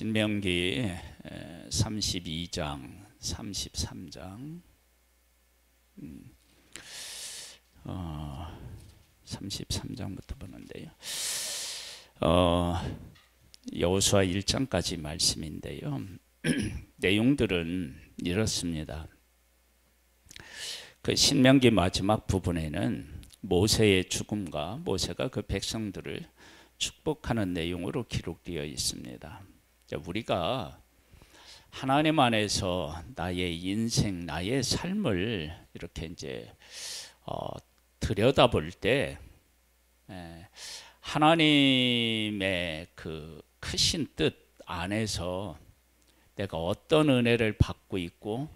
신명기 32장, 33장, 33장부터 보는데요. 여호수아 1장까지 말씀인데요. 내용들은 이렇습니다. 그 신명기 마지막 부분에는 모세의 죽음과 모세가 그 백성들을 축복하는 내용으로 기록되어 있습니다. 우리가 하나님 안에서 나의 인생, 나의 삶을 이렇게 이제 들여다볼 때 하나님의 그 크신 뜻 안에서 내가 어떤 은혜를 받고 있고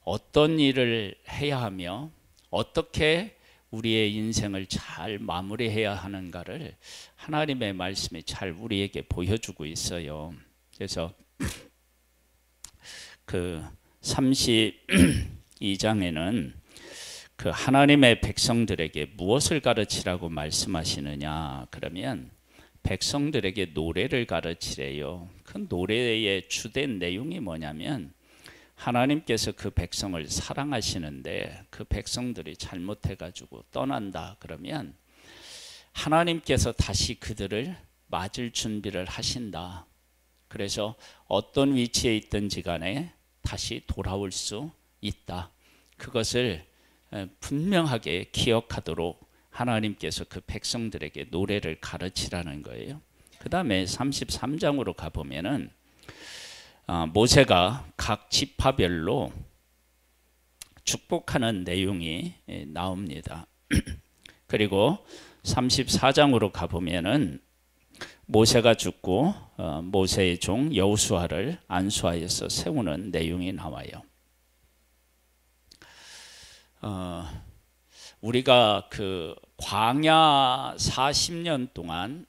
어떤 일을 해야 하며 어떻게 우리의 인생을 잘 마무리해야 하는가를 하나님의 말씀이 잘 우리에게 보여주고 있어요. 그래서 그 32장에는 그 하나님의 백성들에게 무엇을 가르치라고 말씀하시느냐 그러면 백성들에게 노래를 가르치래요. 그 노래의 주된 내용이 뭐냐면 하나님께서 그 백성을 사랑하시는데 그 백성들이 잘못해가지고 떠난다 그러면 하나님께서 다시 그들을 맞을 준비를 하신다. 그래서 어떤 위치에 있든지 간에 다시 돌아올 수 있다. 그것을 분명하게 기억하도록 하나님께서 그 백성들에게 노래를 가르치라는 거예요. 그 다음에 33장으로 가보면은 모세가 각 지파별로 축복하는 내용이 나옵니다. 그리고 34장으로 가보면은 모세가 죽고 모세의 종 여호수아를 안수하여서 세우는 내용이 나와요. 우리가 그 광야 40년 동안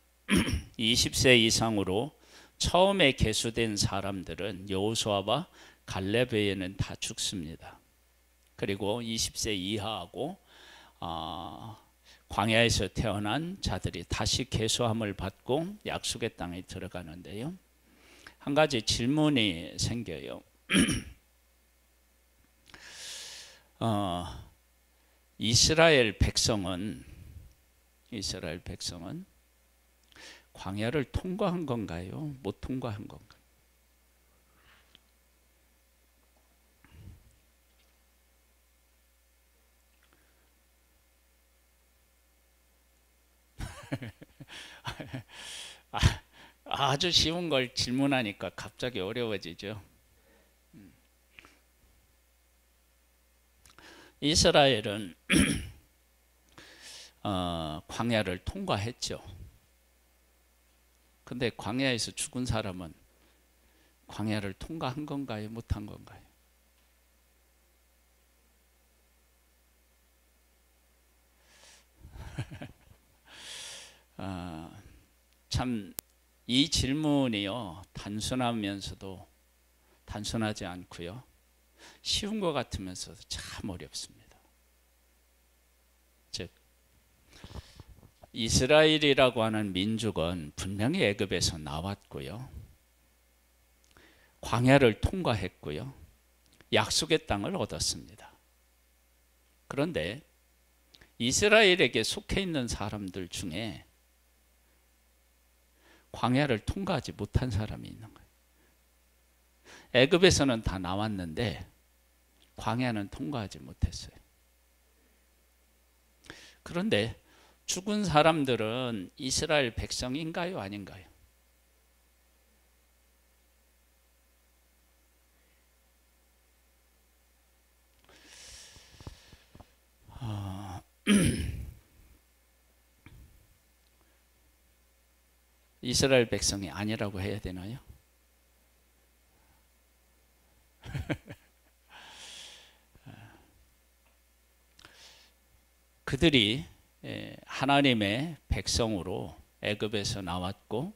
20세 이상으로 처음에 계수된 사람들은 여호수아와 갈렙 외에는 다 죽습니다. 그리고 20세 이하하고 광야에서 태어난 자들이 다시 계수함을 받고 약속의 땅에 들어가는데요. 한 가지 질문이 생겨요. 이스라엘 백성은 광야를 통과한 건가요? 못 통과한 건가요? 아주 쉬운 걸 질문하니까 갑자기 어려워지죠. 이스라엘은 광야를 통과했죠. 근데 광야에서 죽은 사람은 광야를 통과한 건가요? 못한 건가요? 참 이 질문이요 단순하면서도 단순하지 않고요 쉬운 것 같으면서도 참 어렵습니다. 즉 이스라엘이라고 하는 민족은 분명히 애굽에서 나왔고요 광야를 통과했고요 약속의 땅을 얻었습니다. 그런데 이스라엘에게 속해 있는 사람들 중에 광야를 통과하지 못한 사람이 있는 거예요. 애굽에서는 다 나왔는데 광야는 통과하지 못했어요. 그런데 죽은 사람들은 이스라엘 백성인가요? 아닌가요? 이스라엘 백성이 아니라고 해야 되나요? 그들이 하나님의 백성으로 애굽에서 나왔고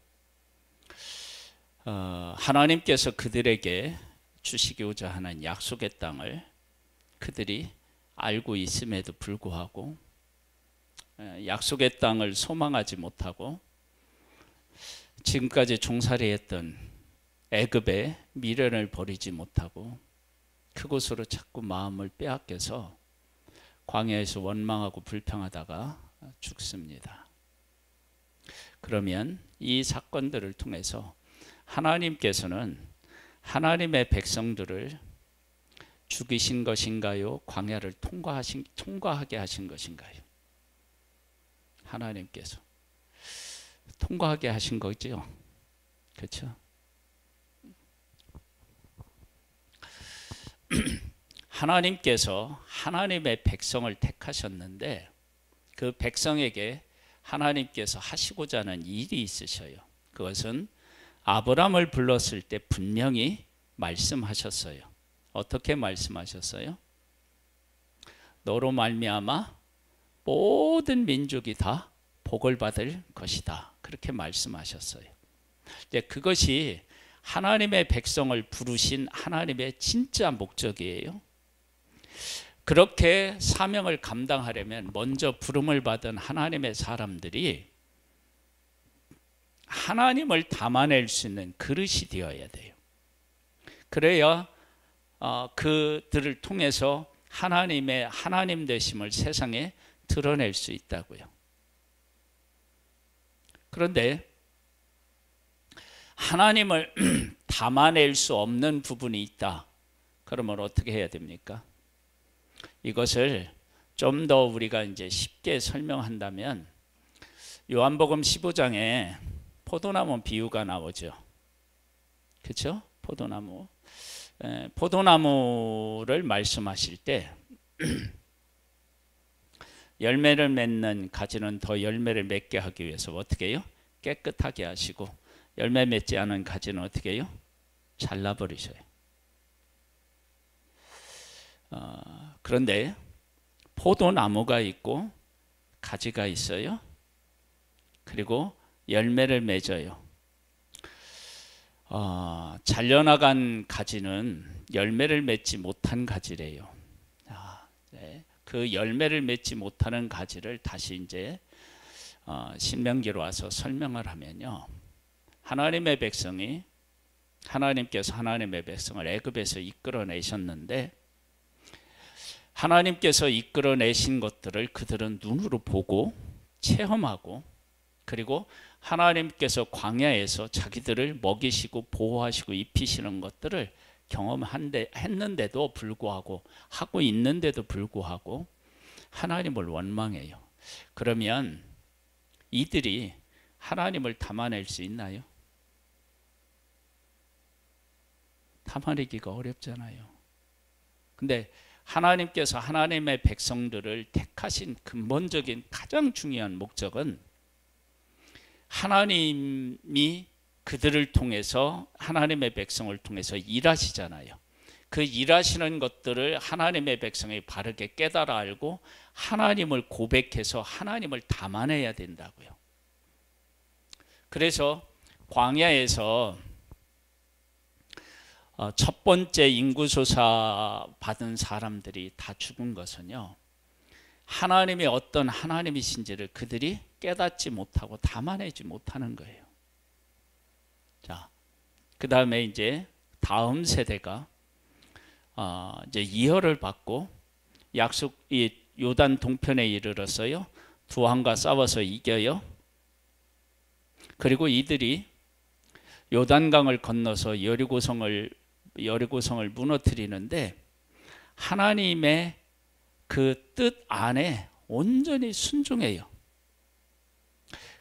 하나님께서 그들에게 주시고자 하는 약속의 땅을 그들이 알고 있음에도 불구하고 약속의 땅을 소망하지 못하고 지금까지 종살이했던 애굽에 미련을 버리지 못하고 그곳으로 자꾸 마음을 빼앗겨서 광야에서 원망하고 불평하다가 죽습니다. 그러면 이 사건들을 통해서 하나님께서는 하나님의 백성들을 죽이신 것인가요? 광야를 통과하게 하신 것인가요? 하나님께서 통과하게 하신 거죠. 그렇죠? 하나님께서 하나님의 백성을 택하셨는데 그 백성에게 하나님께서 하시고자 하는 일이 있으셔요. 그것은 아브라함을 불렀을 때 분명히 말씀하셨어요. 어떻게 말씀하셨어요? 너로 말미암아 모든 민족이 다 복을 받을 것이다. 그렇게 말씀하셨어요. 그것이 하나님의 백성을 부르신 하나님의 진짜 목적이에요. 그렇게 사명을 감당하려면 먼저 부름을 받은 하나님의 사람들이 하나님을 담아낼 수 있는 그릇이 되어야 돼요. 그래야 그들을 통해서 하나님의 하나님 되심을 세상에 드러낼 수 있다고요. 그런데 하나님을 담아낼 수 없는 부분이 있다. 그러면 어떻게 해야 됩니까? 이것을 좀 더 우리가 이제 쉽게 설명한다면 요한복음 15장에 포도나무 비유가 나오죠. 그렇죠? 포도나무. 포도나무를 말씀하실 때 열매를 맺는 가지는 더 열매를 맺게 하기 위해서 어떻게 해요? 깨끗하게 하시고 열매 맺지 않은 가지는 어떻게 해요? 잘라버리셔요. 그런데 포도나무가 있고 가지가 있어요. 그리고 열매를 맺어요. 잘려나간 가지는 열매를 맺지 못한 가지래요. 네. 그 열매를 맺지 못하는 가지를 다시 이제 신명기로 와서 설명을 하면요. 하나님의 백성이 하나님께서 하나님의 백성을 애굽에서 이끌어내셨는데 하나님께서 이끌어내신 것들을 그들은 눈으로 보고 체험하고 그리고 하나님께서 광야에서 자기들을 먹이시고 보호하시고 입히시는 것들을 경험했는데도 불구하고 하고 있는데도 불구하고 하나님을 원망해요. 그러면 이들이 하나님을 담아낼 수 있나요? 담아내기가 어렵잖아요. 근데 하나님께서 하나님의 백성들을 택하신 근본적인 가장 중요한 목적은 하나님이 그들을 통해서 하나님의 백성을 통해서 일하시잖아요. 그 일하시는 것들을 하나님의 백성이 바르게 깨달아 알고 하나님을 고백해서 하나님을 담아내야 된다고요. 그래서 광야에서 첫 번째 인구조사 받은 사람들이 다 죽은 것은요. 하나님이 어떤 하나님이신지를 그들이 깨닫지 못하고 담아내지 못하는 거예요. 자, 그 다음에 이제 다음 세대가 이제 이허를 받고 이 요단 동편에 이르렀어요. 두 왕과 싸워서 이겨요. 그리고 이들이 요단강을 건너서 여리고성을 무너뜨리는데 하나님의 그 뜻 안에 온전히 순종해요.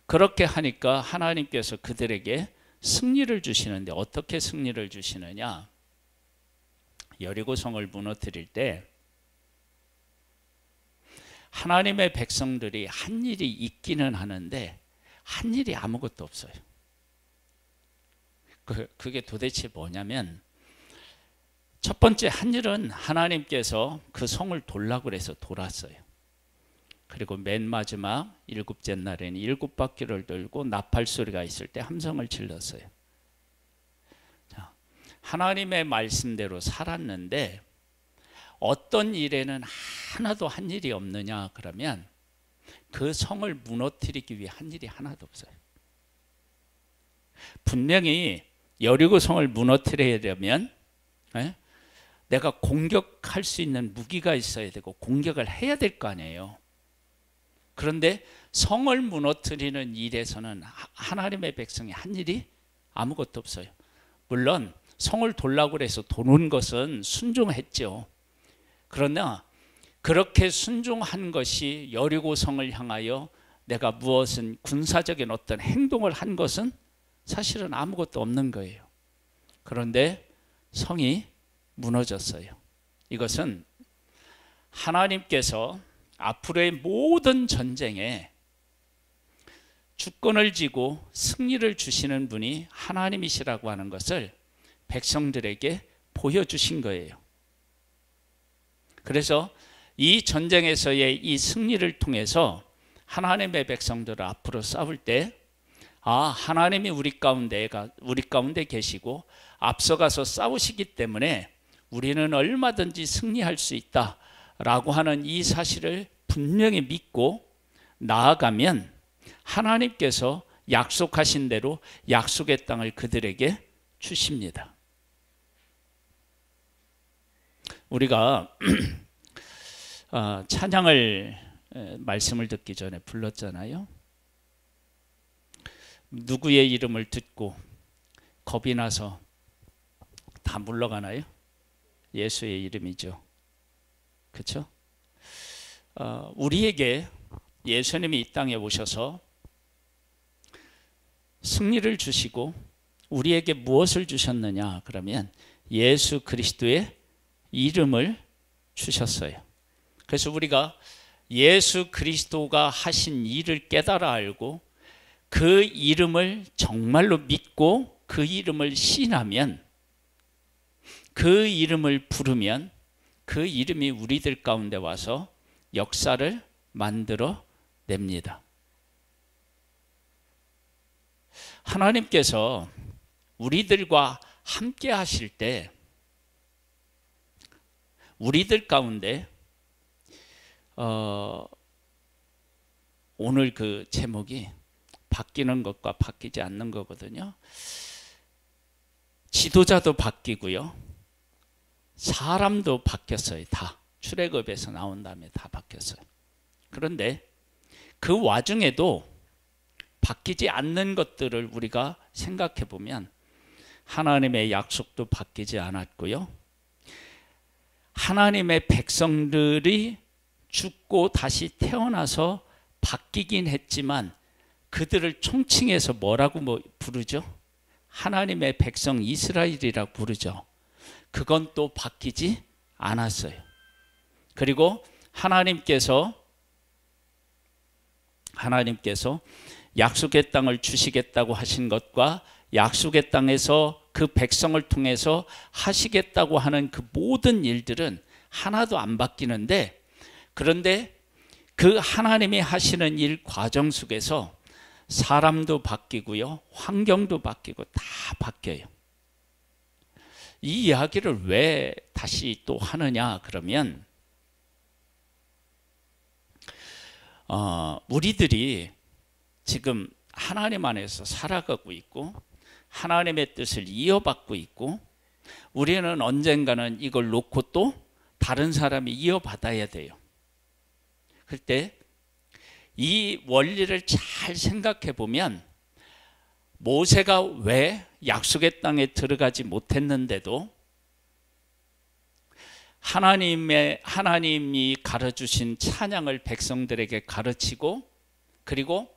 그렇게 하니까 하나님께서 그들에게 승리를 주시는데 어떻게 승리를 주시느냐? 여리고성을 무너뜨릴 때 하나님의 백성들이 한 일이 있기는 하는데 한 일이 아무것도 없어요. 그게 도대체 뭐냐면 첫 번째 한 일은 하나님께서 그 성을 돌라고 그래서 돌았어요. 그리고 맨 마지막 일곱째 날에는 7바퀴를 돌고 나팔 소리가 있을 때 함성을 질렀어요. 자, 하나님의 말씀대로 살았는데 어떤 일에는 하나도 한 일이 없느냐 그러면 그 성을 무너뜨리기 위해 한 일이 하나도 없어요. 분명히 여리고 성을 무너뜨리려면 내가 공격할 수 있는 무기가 있어야 되고 공격을 해야 될 거 아니에요. 그런데 성을 무너뜨리는 일에서는 하나님의 백성이 한 일이 아무것도 없어요. 물론 성을 돌라고 해서 도는 것은 순종했죠. 그러나 그렇게 순종한 것이 여리고 성을 향하여 내가 무엇은 군사적인 어떤 행동을 한 것은 사실은 아무것도 없는 거예요. 그런데 성이 무너졌어요. 이것은 하나님께서 앞으로의 모든 전쟁에 주권을 쥐고 승리를 주시는 분이 하나님이시라고 하는 것을 백성들에게 보여주신 거예요. 그래서 이 전쟁에서의 이 승리를 통해서 하나님의 백성들을 앞으로 싸울 때 하나님이 우리 가운데 계시고 앞서가서 싸우시기 때문에 우리는 얼마든지 승리할 수 있다라고 하는 이 사실을 분명히 믿고 나아가면 하나님께서 약속하신 대로 약속의 땅을 그들에게 주십니다. 우리가 찬양을 말씀을 듣기 전에 불렀잖아요. 누구의 이름을 듣고 겁이 나서 다 물러가나요? 예수의 이름이죠. 그렇죠? 우리에게 예수님이 이 땅에 오셔서 승리를 주시고 우리에게 무엇을 주셨느냐? 그러면 예수 그리스도의 이름을 주셨어요. 그래서 우리가 예수 그리스도가 하신 일을 깨달아 알고 그 이름을 정말로 믿고 그 이름을 신하면, 그 이름을 부르면 그 이름이 우리들 가운데 와서 역사를 만들어 냅니다. 하나님께서 우리들과 함께 하실 때 우리들 가운데 오늘 그 제목이 바뀌는 것과 바뀌지 않는 거거든요. 지도자도 바뀌고요, 사람도 바뀌었어요. 다 출애굽에서 나온 다음에 다 바뀌었어요. 그런데 그 와중에도 바뀌지 않는 것들을 우리가 생각해 보면 하나님의 약속도 바뀌지 않았고요, 하나님의 백성들이 죽고 다시 태어나서 바뀌긴 했지만 그들을 총칭해서 뭐라고 부르죠? 하나님의 백성 이스라엘이라고 부르죠. 그건 또 바뀌지 않았어요. 그리고 하나님께서 약속의 땅을 주시겠다고 하신 것과 약속의 땅에서 그 백성을 통해서 하시겠다고 하는 그 모든 일들은 하나도 안 바뀌는데, 그런데 그 하나님이 하시는 일 과정 속에서 사람도 바뀌고요, 환경도 바뀌고 다 바뀌어요. 이 이야기를 왜 다시 또 하느냐 그러면 우리들이 지금 하나님 안에서 살아가고 있고 하나님의 뜻을 이어받고 있고, 우리는 언젠가는 이걸 놓고 또 다른 사람이 이어받아야 돼요. 그때 이 원리를 잘 생각해 보면 모세가 왜 약속의 땅에 들어가지 못했는데도 하나님이 가르쳐주신 찬양을 백성들에게 가르치고, 그리고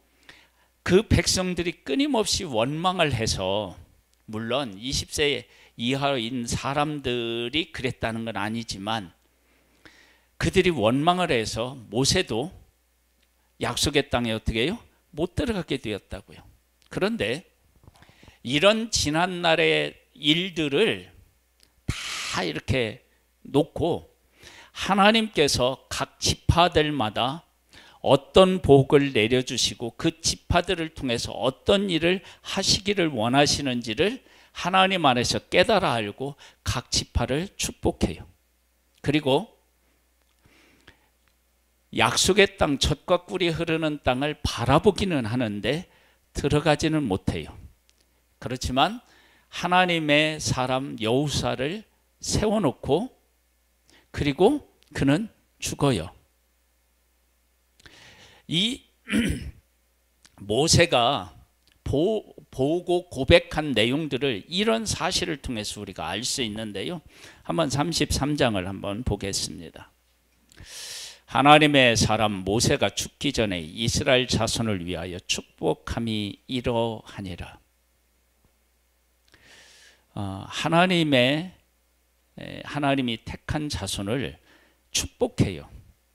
그 백성들이 끊임없이 원망을 해서, 물론 20세 이하인 사람들이 그랬다는 건 아니지만 그들이 원망을 해서 모세도 약속의 땅에 어떻게 해요? 못 들어가게 되었다고요. 그런데 이런 지난날의 일들을 다 이렇게 놓고 하나님께서 각 지파들마다 어떤 복을 내려주시고 그 지파들을 통해서 어떤 일을 하시기를 원하시는지를 하나님 안에서 깨달아 알고 각 지파를 축복해요. 그리고 약속의 땅, 젖과 꿀이 흐르는 땅을 바라보기는 하는데 들어가지는 못해요. 그렇지만 하나님의 사람 여호사를 세워놓고 그리고 그는 죽어요. 이 모세가 보고 고백한 내용들을 이런 사실을 통해서 우리가 알 수 있는데요. 한번 33장을 한번 보겠습니다. 하나님의 사람 모세가 죽기 전에 이스라엘 자손을 위하여 축복함이 이러하니라. 하나님이 택한 자손을 축복해요.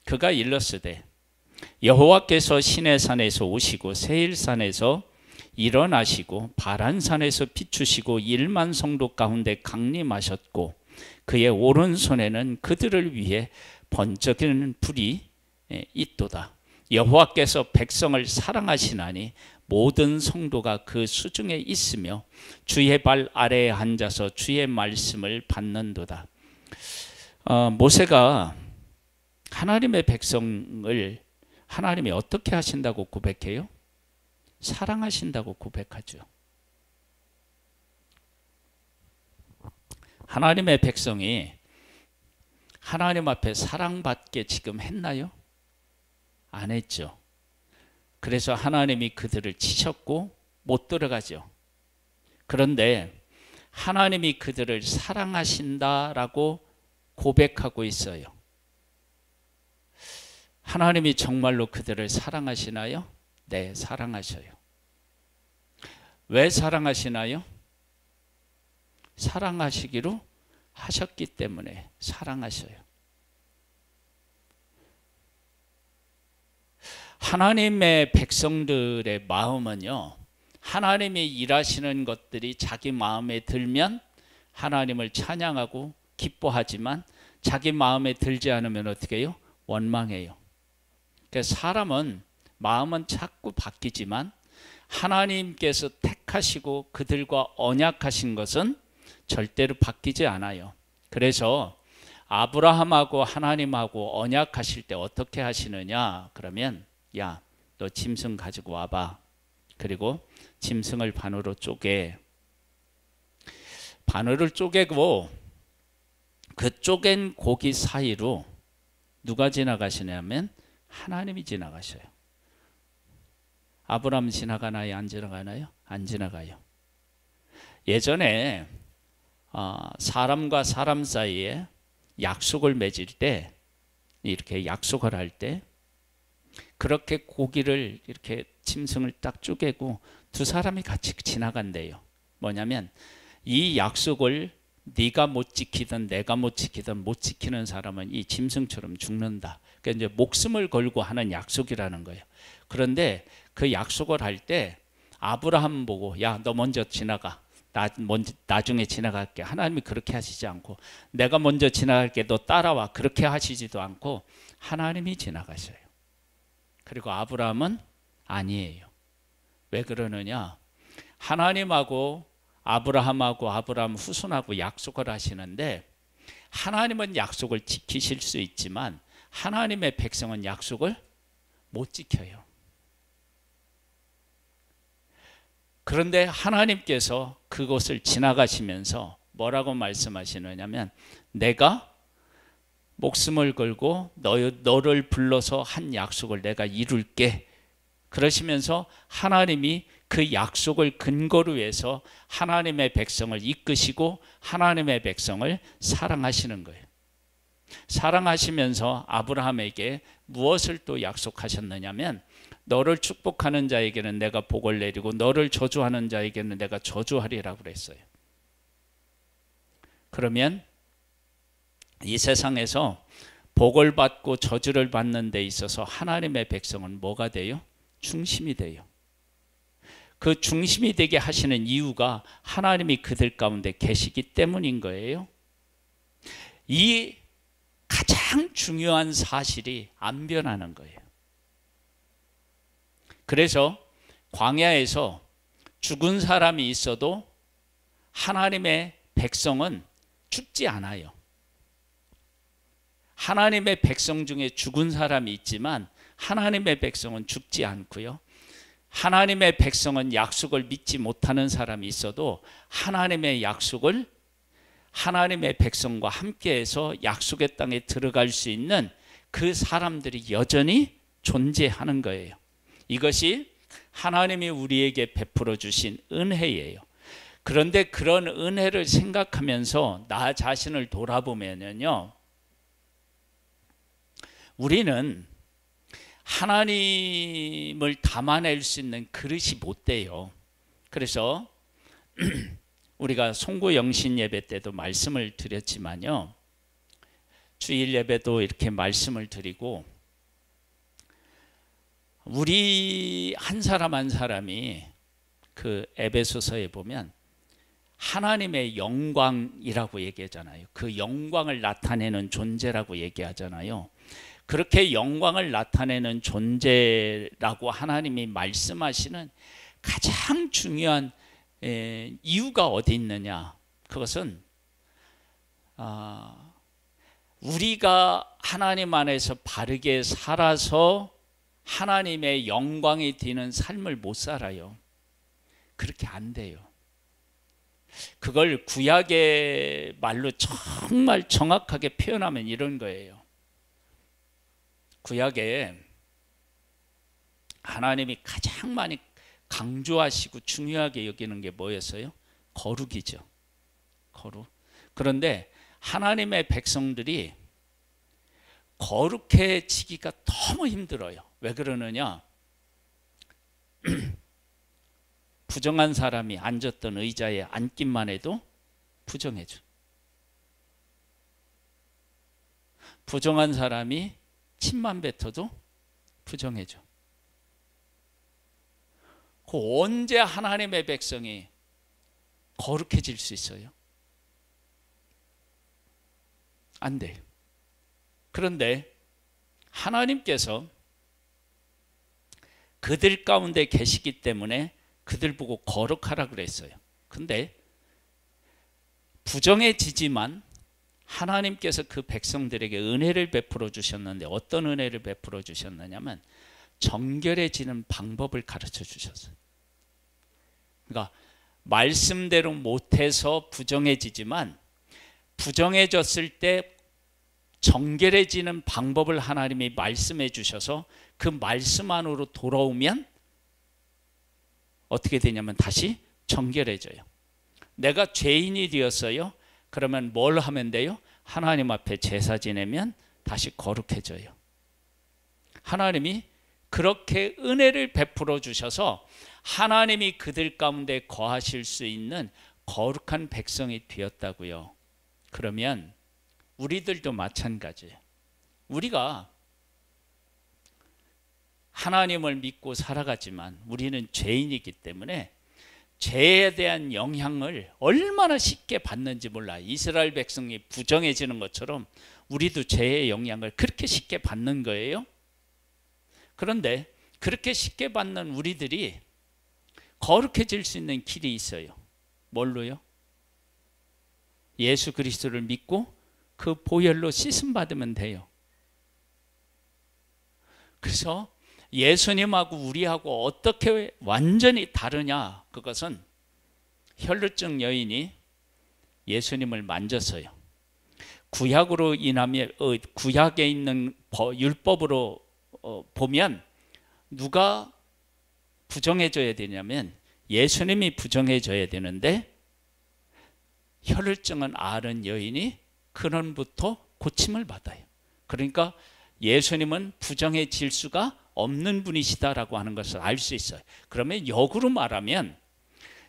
그가 일렀으되 여호와께서 시내산에서 오시고 세일산에서 일어나시고 바란산에서 비추시고 1만 성도 가운데 강림하셨고 그의 오른손에는 그들을 위해 번쩍이는 불이 있도다. 여호와께서 백성을 사랑하시나니 모든 성도가 그 수중에 있으며 주의 발 아래에 앉아서 주의 말씀을 받는도다. 모세가 하나님의 백성을 하나님이 어떻게 하신다고 고백해요? 사랑하신다고 고백하죠. 하나님의 백성이 하나님 앞에 사랑받게 지금 했나요? 안 했죠. 그래서 하나님이 그들을 치셨고 못 들어가죠. 그런데 하나님이 그들을 사랑하신다라고 고백하고 있어요. 하나님이 정말로 그들을 사랑하시나요? 네, 사랑하셔요. 왜 사랑하시나요? 사랑하시기로 하셨기 때문에 사랑하셔요. 하나님의 백성들의 마음은요, 하나님이 일하시는 것들이 자기 마음에 들면 하나님을 찬양하고 기뻐하지만 자기 마음에 들지 않으면 어떻게 해요? 원망해요. 그래서 사람은 마음은 자꾸 바뀌지만 하나님께서 택하시고 그들과 언약하신 것은 절대로 바뀌지 않아요. 그래서 아브라함하고 하나님하고 언약하실 때 어떻게 하시느냐? 그러면 야, 너 짐승 가지고 와봐. 그리고 짐승을 반으로 쪼개. 바늘을 쪼개고 그 쪼갠 고기 사이로 누가 지나가시냐면 하나님이 지나가셔요. 아브라함 지나가나요? 안 지나가나요? 안 지나가요. 예전에 사람과 사람 사이에 약속을 맺을 때, 이렇게 약속을 할 때 그렇게 고기를 이렇게 짐승을 딱 쪼개고 두 사람이 같이 지나간대요. 뭐냐면 이 약속을 네가 못 지키든 내가 못 지키든 못 지키는 사람은 이 짐승처럼 죽는다. 그러니까 이제 목숨을 걸고 하는 약속이라는 거예요. 그런데 그 약속을 할 때 아브라함 보고 야, 너 먼저 지나가. 나중에 지나갈게. 하나님이 그렇게 하시지 않고 내가 먼저 지나갈게. 너 따라와. 그렇게 하시지도 않고 하나님이 지나가셔요. 그리고 아브라함은 아니에요. 왜 그러느냐? 하나님하고 아브라함하고 아브라함 후손하고 약속을 하시는데 하나님은 약속을 지키실 수 있지만 하나님의 백성은 약속을 못 지켜요. 그런데 하나님께서 그곳을 지나가시면서 뭐라고 말씀하시느냐면 내가 목숨을 걸고 너를 불러서 한 약속을 내가 이룰게. 그러시면서 하나님이 그 약속을 근거로 해서 하나님의 백성을 이끄시고 하나님의 백성을 사랑하시는 거예요. 사랑하시면서 아브라함에게 무엇을 또 약속하셨느냐면 너를 축복하는 자에게는 내가 복을 내리고 너를 저주하는 자에게는 내가 저주하리라고 그랬어요. 그러면 이 세상에서 복을 받고 저주를 받는 데 있어서 하나님의 백성은 뭐가 돼요? 중심이 돼요. 그 중심이 되게 하시는 이유가 하나님이 그들 가운데 계시기 때문인 거예요. 이 가장 중요한 사실이 안 변하는 거예요. 그래서 광야에서 죽은 사람이 있어도 하나님의 백성은 죽지 않아요. 하나님의 백성 중에 죽은 사람이 있지만 하나님의 백성은 죽지 않고요. 하나님의 백성은 약속을 믿지 못하는 사람이 있어도 하나님의 약속을 하나님의 백성과 함께해서 약속의 땅에 들어갈 수 있는 그 사람들이 여전히 존재하는 거예요. 이것이 하나님이 우리에게 베풀어 주신 은혜예요. 그런데 그런 은혜를 생각하면서 나 자신을 돌아보면요, 우리는 하나님을 담아낼 수 있는 그릇이 못 돼요. 그래서 우리가 송구 영신 예배 때도 말씀을 드렸지만요, 주일 예배도 이렇게 말씀을 드리고, 우리 한 사람 한 사람이 그 에베소서에 보면 하나님의 영광이라고 얘기하잖아요. 그 영광을 나타내는 존재라고 얘기하잖아요. 그렇게 영광을 나타내는 존재라고 하나님이 말씀하시는 가장 중요한 이유가 어디 있느냐? 그것은 우리가 하나님 안에서 바르게 살아서 하나님의 영광이 되는 삶을 못 살아요. 그렇게 안 돼요. 그걸 구약의 말로 정말 정확하게 표현하면 이런 거예요. 구약에 하나님이 가장 많이 강조하시고 중요하게 여기는 게 뭐였어요? 거룩이죠. 거룩. 그런데 하나님의 백성들이 거룩해지기가 너무 힘들어요. 왜 그러느냐? 부정한 사람이 앉았던 의자에 앉기만 해도 부정해져. 부정한 사람이 침만 뱉어도 부정해져. 언제 하나님의 백성이 거룩해질 수 있어요? 안 돼요. 그런데 하나님께서 그들 가운데 계시기 때문에 그들 보고 거룩하라 그랬어요. 근데 부정해지지만 하나님께서 그 백성들에게 은혜를 베풀어 주셨는데, 어떤 은혜를 베풀어 주셨느냐면 정결해지는 방법을 가르쳐 주셨어요. 그러니까 말씀대로 못해서 부정해지지만 부정해졌을 때 정결해지는 방법을 하나님이 말씀해 주셔서 그 말씀 안으로 돌아오면 어떻게 되냐면 다시 정결해져요. 내가 죄인이 되었어요. 그러면 뭘 하면 돼요? 하나님 앞에 제사 지내면 다시 거룩해져요. 하나님이 그렇게 은혜를 베풀어 주셔서 하나님이 그들 가운데 거하실 수 있는 거룩한 백성이 되었다고요. 그러면 우리들도 마찬가지예요. 우리가 하나님을 믿고 살아가지만 우리는 죄인이기 때문에 죄에 대한 영향을 얼마나 쉽게 받는지 몰라. 이스라엘 백성이 부정해지는 것처럼 우리도 죄의 영향을 그렇게 쉽게 받는 거예요. 그런데 그렇게 쉽게 받는 우리들이 거룩해질 수 있는 길이 있어요. 뭘로요? 예수 그리스도를 믿고 그 보혈로 씻음 받으면 돼요. 그래서 예수님하고 우리하고 어떻게 완전히 다르냐? 그것은 혈루증 여인이 예수님을 만졌어요. 구약으로 인하여 구약에 있는 율법으로 보면 누가 부정해져야 되냐면 예수님이 부정해져야 되는데, 혈루증은 앓은 여인이 근원부터 고침을 받아요. 그러니까 예수님은 부정해질 수가 없는 분이시다라고 하는 것을 알 수 있어요. 그러면 역으로 말하면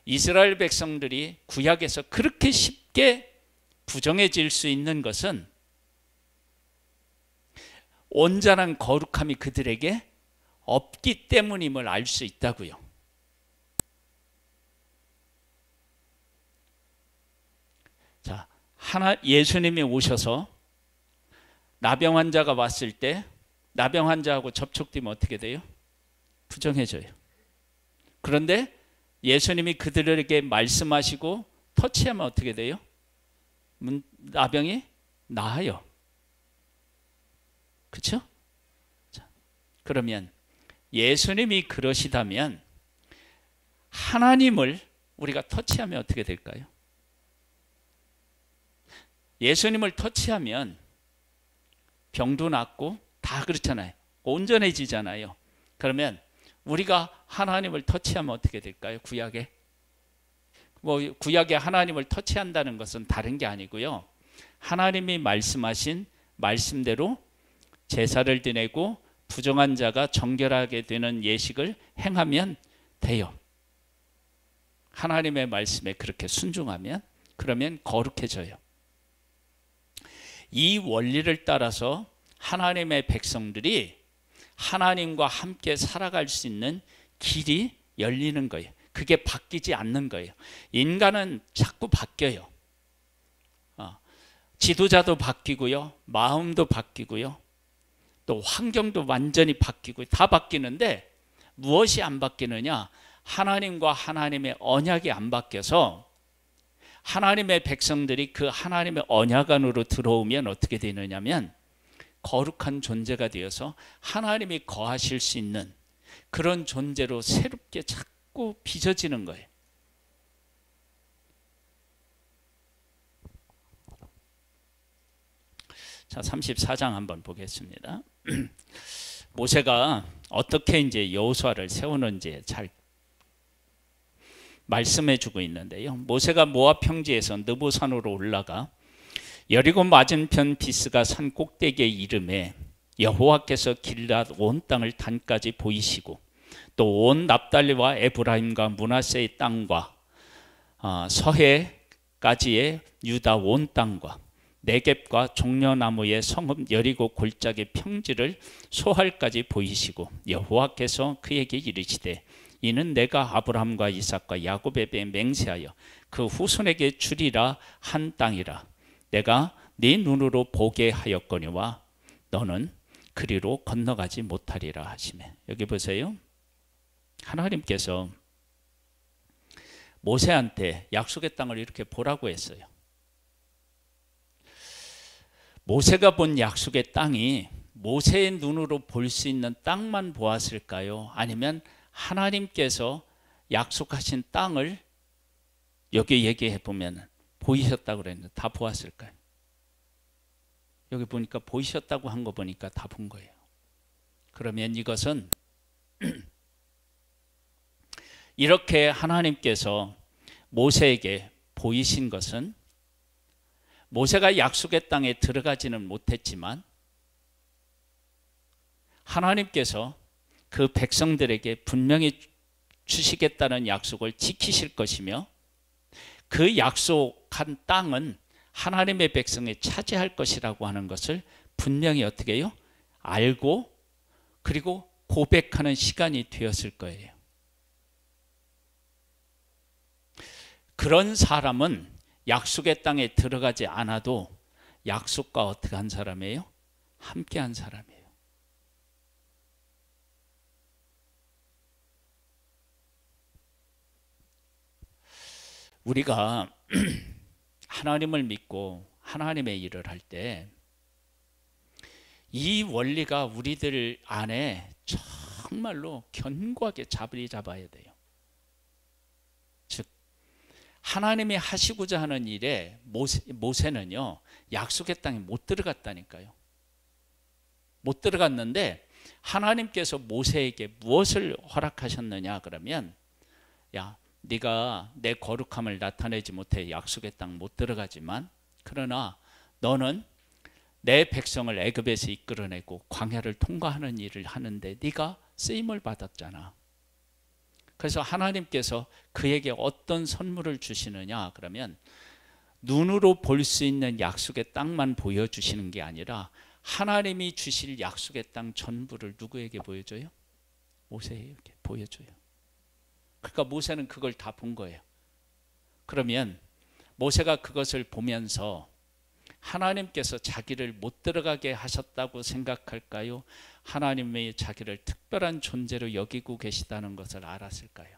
이스라엘 백성들이 구약에서 그렇게 쉽게 부정해질 수 있는 것은 온전한 거룩함이 그들에게 없기 때문임을 알 수 있다고요. 자, 예수님이 오셔서 나병 환자가 왔을 때 나병 환자하고 접촉되면 어떻게 돼요? 부정해져요. 그런데 예수님이 그들에게 말씀하시고 터치하면 어떻게 돼요? 나병이 나아요. 그렇죠? 자, 그러면 예수님이 그러시다면 하나님을 우리가 터치하면 어떻게 될까요? 예수님을 터치하면 병도 낫고 다 그렇잖아요. 온전해지잖아요. 그러면 우리가 하나님을 터치하면 어떻게 될까요? 구약에 하나님을 터치한다는 것은 다른 게 아니고요. 하나님이 말씀하신 말씀대로 제사를 드리고 부정한 자가 정결하게 되는 예식을 행하면 돼요. 하나님의 말씀에 그렇게 순종하면, 그러면 거룩해져요. 이 원리를 따라서 하나님의 백성들이 하나님과 함께 살아갈 수 있는 길이 열리는 거예요. 그게 바뀌지 않는 거예요. 인간은 자꾸 바뀌어요. 지도자도 바뀌고요, 마음도 바뀌고요, 또 환경도 완전히 바뀌고 다 바뀌는데 무엇이 안 바뀌느냐? 하나님과 하나님의 언약이 안 바뀌어서 하나님의 백성들이 그 하나님의 언약 안으로 들어오면 어떻게 되느냐면 거룩한 존재가 되어서 하나님이 거하실 수 있는 그런 존재로 새롭게 자꾸 빚어지는 거예요. 자, 34장 한번 보겠습니다. 모세가 어떻게 이제 여호수아를 세우는지 잘 말씀해 주고 있는데요. 모세가 모압 평지에서 느보산으로 올라가 여리고 맞은편 비스가 산 꼭대기에 이름에 여호와께서 길앗 온 땅을 단까지 보이시고 또 온 납달리와 에브라임과 므낫세의 땅과 서해까지의 유다 온 땅과 네겝과 종려나무의 성읍 여리고 골짜기 평지를 소할까지 보이시고 여호와께서 그에게 이르시되 이는 내가 아브라함과 이삭과 야곱에게 맹세하여 그 후손에게 주리라 한 땅이라. 내가 네 눈으로 보게 하였거니와 너는 그리로 건너가지 못하리라 하시매. 여기 보세요. 하나님께서 모세한테 약속의 땅을 이렇게 보라고 했어요. 모세가 본 약속의 땅이 모세의 눈으로 볼 수 있는 땅만 보았을까요? 아니면 하나님께서 약속하신 땅을 여기 얘기해 보면 보이셨다고 그랬는데 다 보았을까요? 여기 보니까 보이셨다고 한 거 보니까 다 본 거예요. 그러면 이것은 이렇게 하나님께서 모세에게 보이신 것은 모세가 약속의 땅에 들어가지는 못했지만 하나님께서 그 백성들에게 분명히 주시겠다는 약속을 지키실 것이며 그 약속한 땅은 하나님의 백성이 차지할 것이라고 하는 것을 분명히 어떻게 해요? 알고 그리고 고백하는 시간이 되었을 거예요. 그런 사람은 약속의 땅에 들어가지 않아도 약속과 어떻게 한 사람이에요? 함께 한 사람이에요. 우리가 하나님을 믿고 하나님의 일을 할 때 이 원리가 우리들 안에 정말로 견고하게 자리 잡아야 돼요. 즉 하나님이 하시고자 하는 일에 모세는요 약속의 땅에 못 들어갔다니까요. 못 들어갔는데 하나님께서 모세에게 무엇을 허락하셨느냐 그러면 야 네가 내 거룩함을 나타내지 못해 약속의 땅 못 들어가지만 그러나 너는 내 백성을 애굽에서 이끌어내고 광야를 통과하는 일을 하는데 네가 쓰임을 받았잖아. 그래서 하나님께서 그에게 어떤 선물을 주시느냐 그러면 눈으로 볼 수 있는 약속의 땅만 보여주시는 게 아니라 하나님이 주실 약속의 땅 전부를 누구에게 보여줘요? 모세에게 보여줘요. 그러니까 모세는 그걸 다 본 거예요. 그러면 모세가 그것을 보면서 하나님께서 자기를 못 들어가게 하셨다고 생각할까요? 하나님의 자기를 특별한 존재로 여기고 계시다는 것을 알았을까요?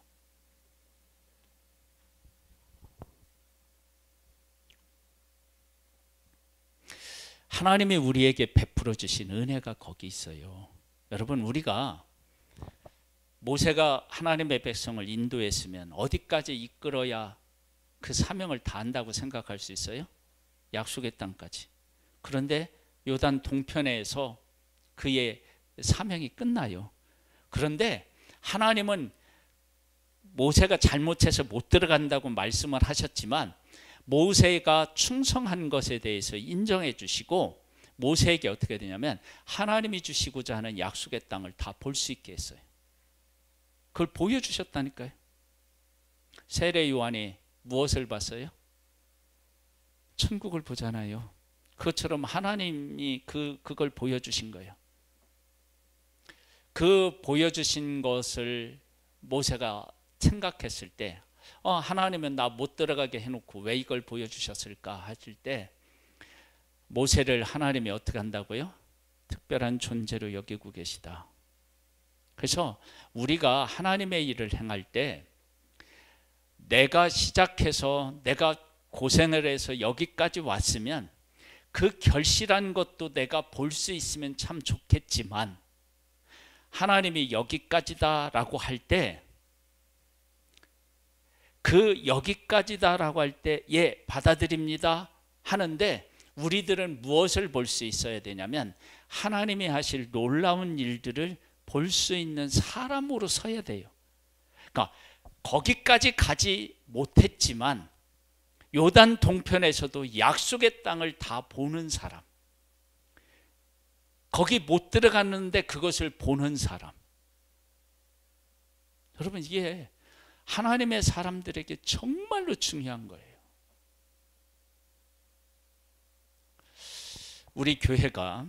하나님이 우리에게 베풀어 주신 은혜가 거기 있어요. 여러분 우리가 모세가 하나님의 백성을 인도했으면 어디까지 이끌어야 그 사명을 다한다고 생각할 수 있어요? 약속의 땅까지. 그런데 요단 동편에서 그의 사명이 끝나요. 그런데 하나님은 모세가 잘못해서 못 들어간다고 말씀을 하셨지만 모세가 충성한 것에 대해서 인정해 주시고 모세에게 어떻게 되냐면 하나님이 주시고자 하는 약속의 땅을 다 볼 수 있게 했어요. 그걸 보여주셨다니까요. 세례 요한이 무엇을 봤어요? 천국을 보잖아요. 그것처럼 하나님이 그걸 보여주신 거예요. 그 보여주신 것을 모세가 생각했을 때 하나님은 나 못 들어가게 해놓고 왜 이걸 보여주셨을까 했을 때 모세를 하나님이 어떻게 한다고요? 특별한 존재로 여기고 계시다. 그래서 우리가 하나님의 일을 행할 때 내가 시작해서 내가 고생을 해서 여기까지 왔으면 그 결실한 것도 내가 볼 수 있으면 참 좋겠지만 하나님이 여기까지다라고 할 때 그 여기까지다라고 할 때 예, 받아들입니다 하는데 우리들은 무엇을 볼 수 있어야 되냐면 하나님이 하실 놀라운 일들을 볼 수 있는 사람으로 서야 돼요. 그러니까 거기까지 가지 못했지만 요단 동편에서도 약속의 땅을 다 보는 사람, 거기 못 들어갔는데 그것을 보는 사람. 여러분 이게 하나님의 사람들에게 정말로 중요한 거예요. 우리 교회가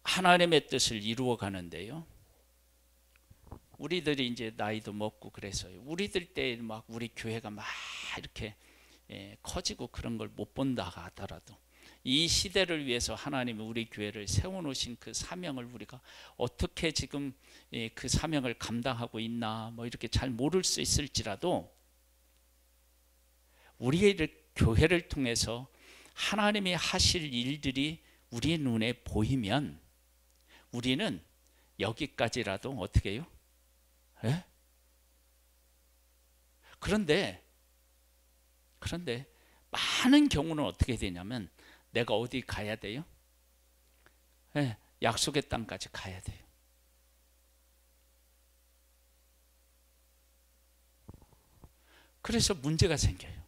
하나님의 뜻을 이루어 가는데요. 우리들이 이제 나이도 먹고 그래서요. 우리들 때 막 우리 교회가 막 이렇게 커지고 그런 걸 못 본다 하더라도 이 시대를 위해서 하나님이 우리 교회를 세워놓으신 그 사명을 우리가 어떻게 지금 그 사명을 감당하고 있나 뭐 이렇게 잘 모를 수 있을지라도 우리의 교회를 통해서 하나님이 하실 일들이 우리 눈에 보이면 우리는 여기까지라도 어떻게 해요? 예? 그런데 많은 경우는 어떻게 되냐면 내가 어디 가야 돼요? 예, 약속의 땅까지 가야 돼요. 그래서 문제가 생겨요.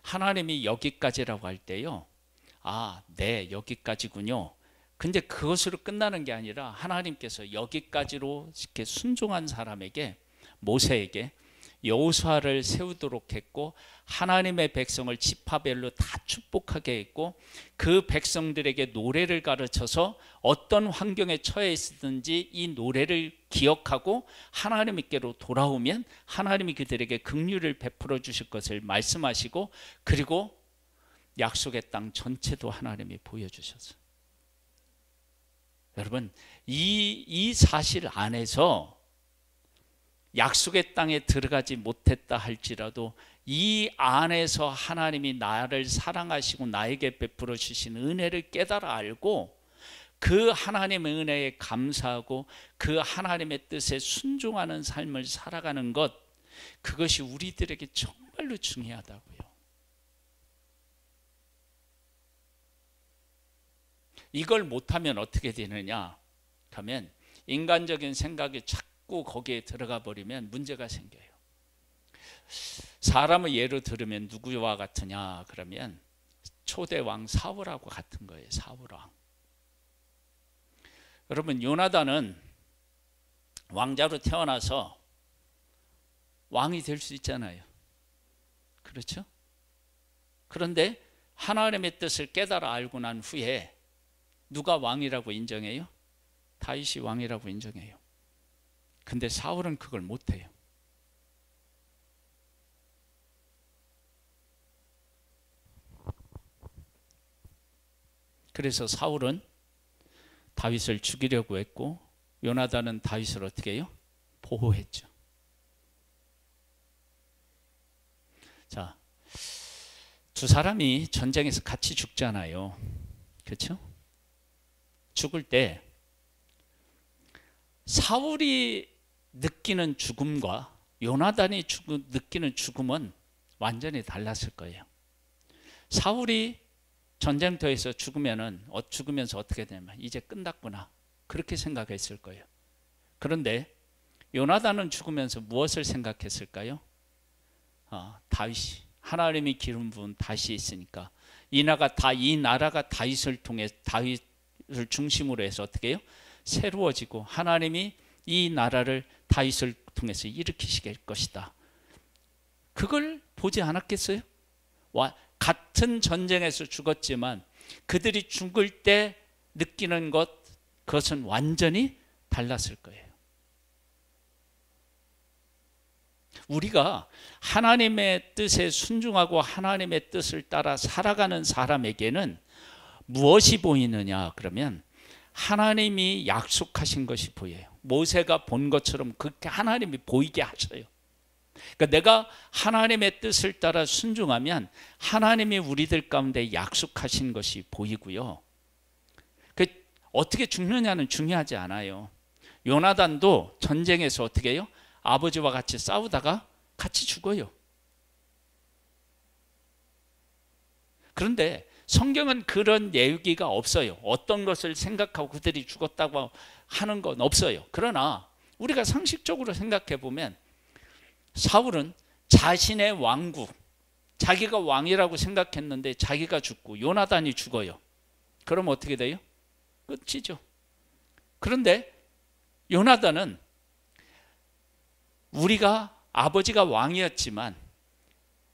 하나님이 여기까지라고 할 때요. 네, 여기까지군요. 근데 그것으로 끝나는 게 아니라 하나님께서 여기까지로 이렇게 순종한 사람에게 모세에게 여호수아를 세우도록 했고 하나님의 백성을 지파별로 다 축복하게 했고 그 백성들에게 노래를 가르쳐서 어떤 환경에 처해 있든지 이 노래를 기억하고 하나님께로 돌아오면 하나님이 그들에게 긍휼을 베풀어 주실 것을 말씀하시고 그리고 약속의 땅 전체도 하나님이 보여주셨어요. 여러분 이 사실 안에서 약속의 땅에 들어가지 못했다 할지라도 이 안에서 하나님이 나를 사랑하시고 나에게 베풀어 주신 은혜를 깨달아 알고 그 하나님의 은혜에 감사하고 그 하나님의 뜻에 순종하는 삶을 살아가는 것, 그것이 우리들에게 정말로 중요하다고요. 이걸 못하면 어떻게 되느냐 하면 인간적인 생각이 자꾸 거기에 들어가 버리면 문제가 생겨요. 사람을 예로 들으면 누구와 같으냐 그러면 초대왕 사울하고 같은 거예요. 사울왕. 여러분 요나단은 왕자로 태어나서 왕이 될 수 있잖아요. 그렇죠? 그런데 하나님의 뜻을 깨달아 알고 난 후에 누가 왕이라고 인정해요? 다윗이 왕이라고 인정해요. 근데 사울은 그걸 못해요. 그래서 사울은 다윗을 죽이려고 했고 요나단은 다윗을 어떻게 해요? 보호했죠. 자, 두 사람이 전쟁에서 같이 죽잖아요. 그렇죠? 죽을 때 사울이 느끼는 죽음과 요나단이 느끼는 죽음은 완전히 달랐을 거예요. 사울이 전쟁터에서 죽으면서 어떻게 되냐면 이제 끝났구나 그렇게 생각했을 거예요. 그런데 요나단은 죽으면서 무엇을 생각했을까요? 다윗이, 하나님이 기름 부은 다윗이 있으니까 이 나라가 다윗을 통해 다윗을 중심으로 해서 어떻게 해요? 새로워지고 하나님이 이 나라를 다윗을 통해서 일으키실 것이다. 그걸 보지 않았겠어요? 같은 전쟁에서 죽었지만 그들이 죽을 때 느끼는 그것은 완전히 달랐을 거예요. 우리가 하나님의 뜻에 순종하고 하나님의 뜻을 따라 살아가는 사람에게는 무엇이 보이느냐 그러면 하나님이 약속하신 것이 보여요. 모세가 본 것처럼 그렇게 하나님이 보이게 하셔요. 그러니까 내가 하나님의 뜻을 따라 순종하면 하나님이 우리들 가운데 약속하신 것이 보이고요. 어떻게 죽느냐는 중요하지 않아요. 요나단도 전쟁에서 어떻게 해요? 아버지와 같이 싸우다가 같이 죽어요. 그런데 성경은 그런 얘기가 없어요. 어떤 것을 생각하고 그들이 죽었다고 하는 건 없어요. 그러나 우리가 상식적으로 생각해 보면 사울은 자신의 왕국, 자기가 왕이라고 생각했는데 자기가 죽고 요나단이 죽어요. 그럼 어떻게 돼요? 끝이죠. 그런데 요나단은 우리가 아버지가 왕이었지만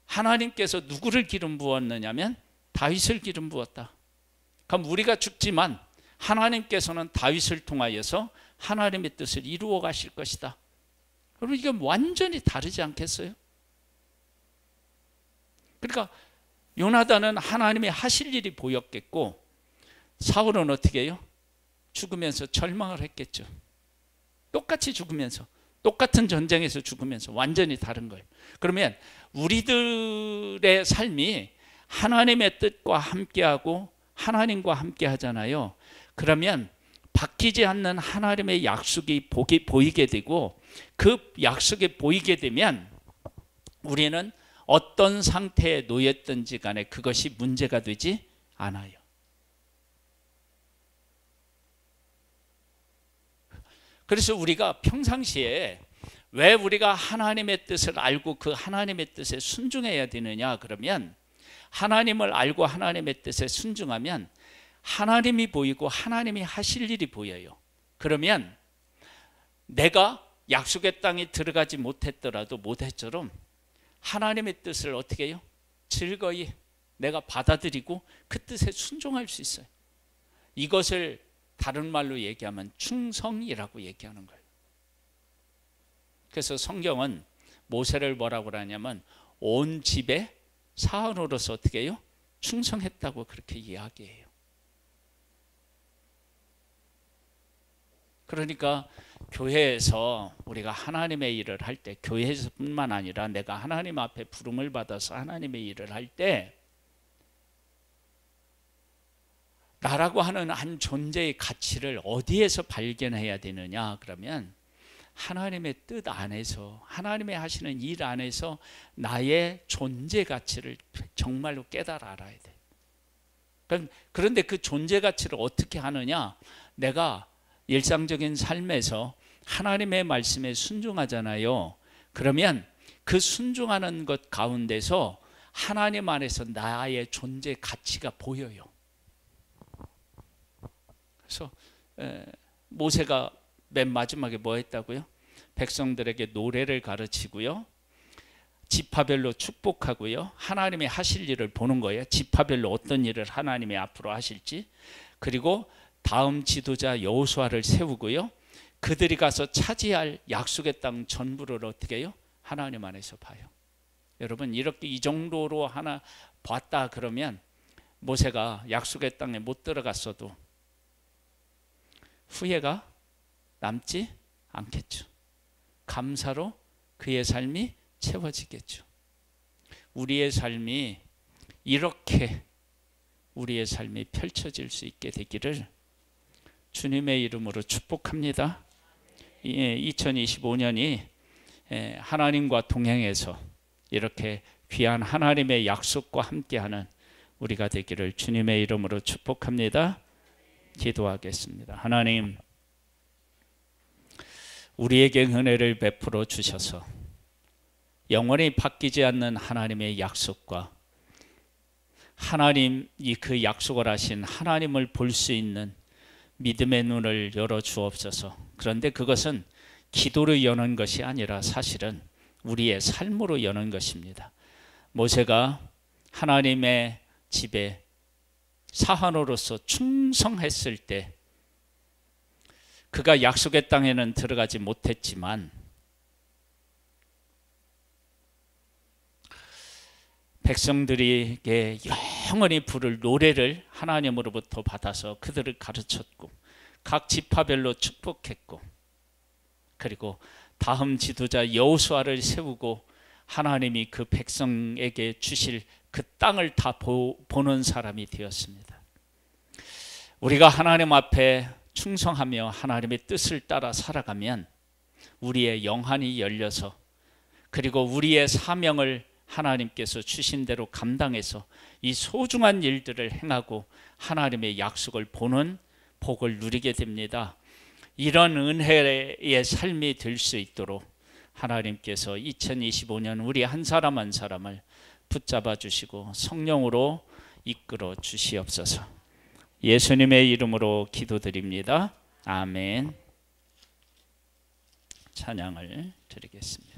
하나님께서 누구를 기름 부었느냐면 다윗을 기름 부었다. 그럼 우리가 죽지만 하나님께서는 다윗을 통하여서 하나님의 뜻을 이루어 가실 것이다. 여러분 이건 완전히 다르지 않겠어요? 그러니까 요나단은 하나님이 하실 일이 보였겠고 사울은 어떻게 해요? 죽으면서 절망을 했겠죠. 똑같이 죽으면서 똑같은 전쟁에서 죽으면서 완전히 다른 거예요. 그러면 우리들의 삶이 하나님의 뜻과 함께하고 하나님과 함께 하잖아요. 그러면 바뀌지 않는 하나님의 약속이 보이게 되고 그 약속이 보이게 되면 우리는 어떤 상태에 놓였든지 간에 그것이 문제가 되지 않아요. 그래서 우리가 평상시에 왜 우리가 하나님의 뜻을 알고 그 하나님의 뜻에 순종해야 되느냐 그러면 하나님을 알고 하나님의 뜻에 순종하면 하나님이 보이고 하나님이 하실 일이 보여요. 그러면 내가 약속의 땅에 들어가지 못했더라도 모태처럼 하나님의 뜻을 어떻게 해요? 즐거이 내가 받아들이고 그 뜻에 순종할 수 있어요. 이것을 다른 말로 얘기하면 충성이라고 얘기하는 거예요. 그래서 성경은 모세를 뭐라고 하냐면 온 집에 사원으로서 어떻게 해요? 충성했다고 그렇게 이야기해요. 그러니까 교회에서 우리가 하나님의 일을 할 때 교회에서뿐만 아니라 내가 하나님 앞에 부름을 받아서 하나님의 일을 할 때 나라고 하는 한 존재의 가치를 어디에서 발견해야 되느냐 그러면 하나님의 뜻 안에서 하나님의 하시는 일 안에서 나의 존재 가치를 정말로 깨달아 알아야 돼. 그런데 그 존재 가치를 어떻게 하느냐? 내가 일상적인 삶에서 하나님의 말씀에 순종하잖아요. 그러면 그 순종하는 것 가운데서 하나님 안에서 나의 존재 가치가 보여요. 그래서 모세가 맨 마지막에 뭐 했다고요? 백성들에게 노래를 가르치고요. 지파별로 축복하고요. 하나님이 하실 일을 보는 거예요. 지파별로 어떤 일을 하나님이 앞으로 하실지. 그리고 다음 지도자 여호수아를 세우고요. 그들이 가서 차지할 약속의 땅 전부를 어떻게 해요? 하나님 안에서 봐요. 여러분 이렇게 이 정도로 하나 봤다 그러면 모세가 약속의 땅에 못 들어갔어도 후회가 남지 않겠죠. 감사로 그의 삶이 채워지겠죠. 우리의 삶이 이렇게 우리의 삶이 펼쳐질 수 있게 되기를 주님의 이름으로 축복합니다. 2025년이 하나님과 동행해서 이렇게 귀한 하나님의 약속과 함께하는 우리가 되기를 주님의 이름으로 축복합니다. 기도하겠습니다. 하나님, 우리에게 은혜를 베풀어 주셔서 영원히 바뀌지 않는 하나님의 약속과 하나님이 그 약속을 하신 하나님을 볼 수 있는 믿음의 눈을 열어 주옵소서. 그런데 그것은 기도로 여는 것이 아니라 사실은 우리의 삶으로 여는 것입니다. 모세가 하나님의 집에 사환으로서 충성했을 때 그가 약속의 땅에는 들어가지 못했지만 백성들에게 영원히 부를 노래를 하나님으로부터 받아서 그들을 가르쳤고 각 지파별로 축복했고 그리고 다음 지도자 여호수아를 세우고 하나님이 그 백성에게 주실 그 땅을 다 보는 사람이 되었습니다. 우리가 하나님 앞에 충성하며 하나님의 뜻을 따라 살아가면 우리의 영안이 열려서 그리고 우리의 사명을 하나님께서 주신 대로 감당해서 이 소중한 일들을 행하고 하나님의 약속을 보는 복을 누리게 됩니다. 이런 은혜의 삶이 될 수 있도록 하나님께서 2025년 우리 한 사람 한 사람을 붙잡아 주시고 성령으로 이끌어 주시옵소서. 예수님의 이름으로 기도드립니다. 아멘. 찬양을 드리겠습니다.